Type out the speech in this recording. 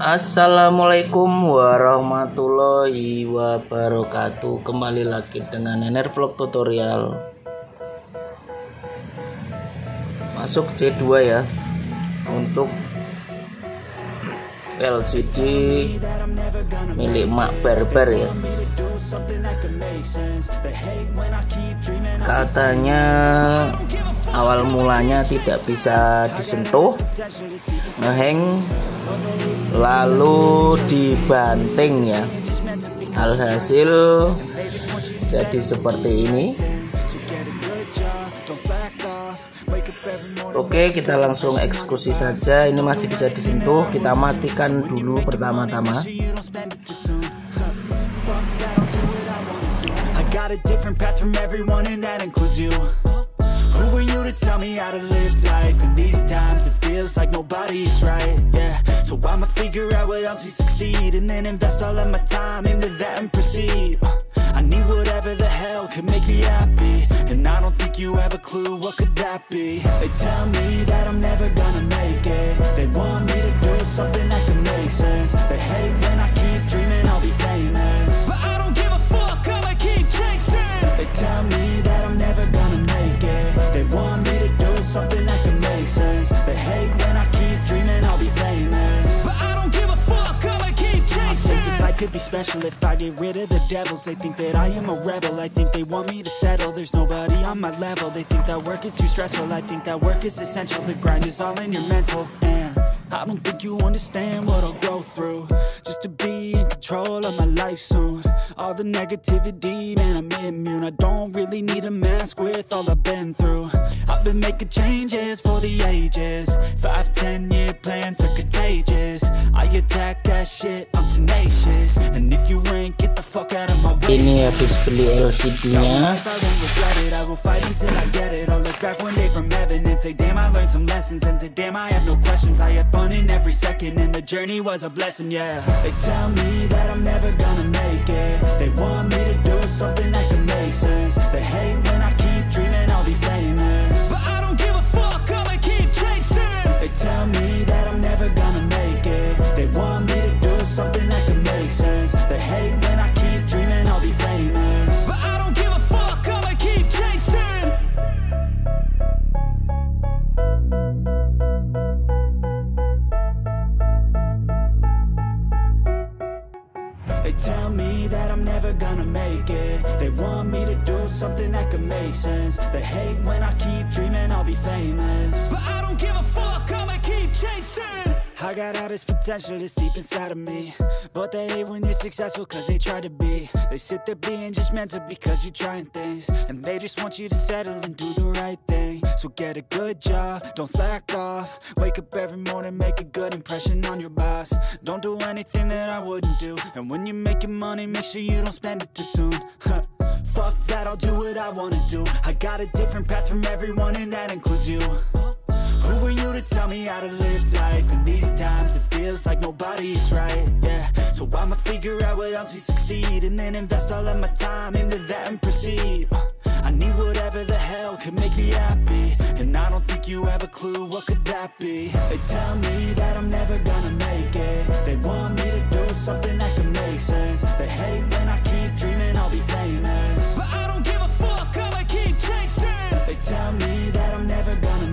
Assalamualaikum warahmatullahi wabarakatuh. Kembali lagi dengan Nener Vlog Tutorial. Masuk C2 ya, untuk LCD milik Mak Barbar ya. Katanya awal mulanya tidak bisa disentuh, ngeheng, lalu dibanting ya. Alhasil jadi seperti ini. Oke, kita langsung eksekusi saja. Ini masih bisa disentuh. Kita matikan dulu pertama-tama. Got a different path from everyone and that includes you. Who were you to tell me how to live life? In these times it feels like nobody's right, yeah. So I'ma figure out what else we succeed, and then invest all of my time into that and proceed. I need whatever the hell could make me happy, and I don't think you have a clue what could that be. They tell me that I'm never gonna make it. They want me to do something that can make sense. They hate when I keep dreaming I'll be famous, but I don't give a fuck, I'ma keep chasing. They tell me that I'm never gonna make it. They want me to do something that can make sense. They hate when I keep dreaming I'll be famous, but I don't give a fuck, I'ma keep chasing. I think this life could be special if I get rid of the devils. They think that I am a rebel, I think they want me to settle. There's nobody on my level. They think that work is too stressful, I think that work is essential. The grind is all in your mental, and I don't think you understand what I'll go through just to be in control of my life soon. All the negativity, man, I'm immune. I don't really need a mask with all I've been through. I've been making changes for the ages. 5-10 year plans are contagious. I attack that shit, I'm tenacious. And if you ain't, get the fuck out of my way. Ini habis beli LCD-nya. I will fight until I get it. I'll look back one day from heaven and say, damn, I learned some lessons. And say, damn, I have no questions. I had fun in every second, and the journey was a blessing, yeah. They tell me that I'm never gonna make it. They want me to do something that can make sense. They hate when I keep dreaming I'll be famous, but I don't give a fuck, I'ma keep chasing. They tell me that I'm never gonna make it. They want me to do something that can make sense. They hate when I keep dreaming I'll be famous, but I don't give a fuck, I'ma keep chasing. They tell me that I'm never gonna make it. They want me to do something that can make sense. They hate when I keep dreaming I'll be famous, but I don't give a fuck, I'ma keep chasing. I got all this potential that's deep inside of me, but they hate when you're successful cause they try to be. They sit there being judgmental because you're trying things, and they just want you to settle and do the right thing. So get a good job, don't slack off. Wake up every morning, make a good impression on your boss. Don't do anything that I wouldn't do, and when you're making money, make sure you don't spend it too soon. Fuck that, I'll do what I wanna do. I got a different path from everyone, and that includes you. Who were you to tell me how to live life? In these times it feels like nobody's right, yeah. So I'ma figure out what else we succeed, and then invest all of my time into that and proceed. I need whatever the hell could make me happy, and I don't think you have a clue what could that be. They tell me that I'm never gonna make it. They want me to do something that can make sense. They hate when I keep dreaming I'll be famous, but I don't give a fuck, I'ma keep chasing. They tell me that I'm never gonna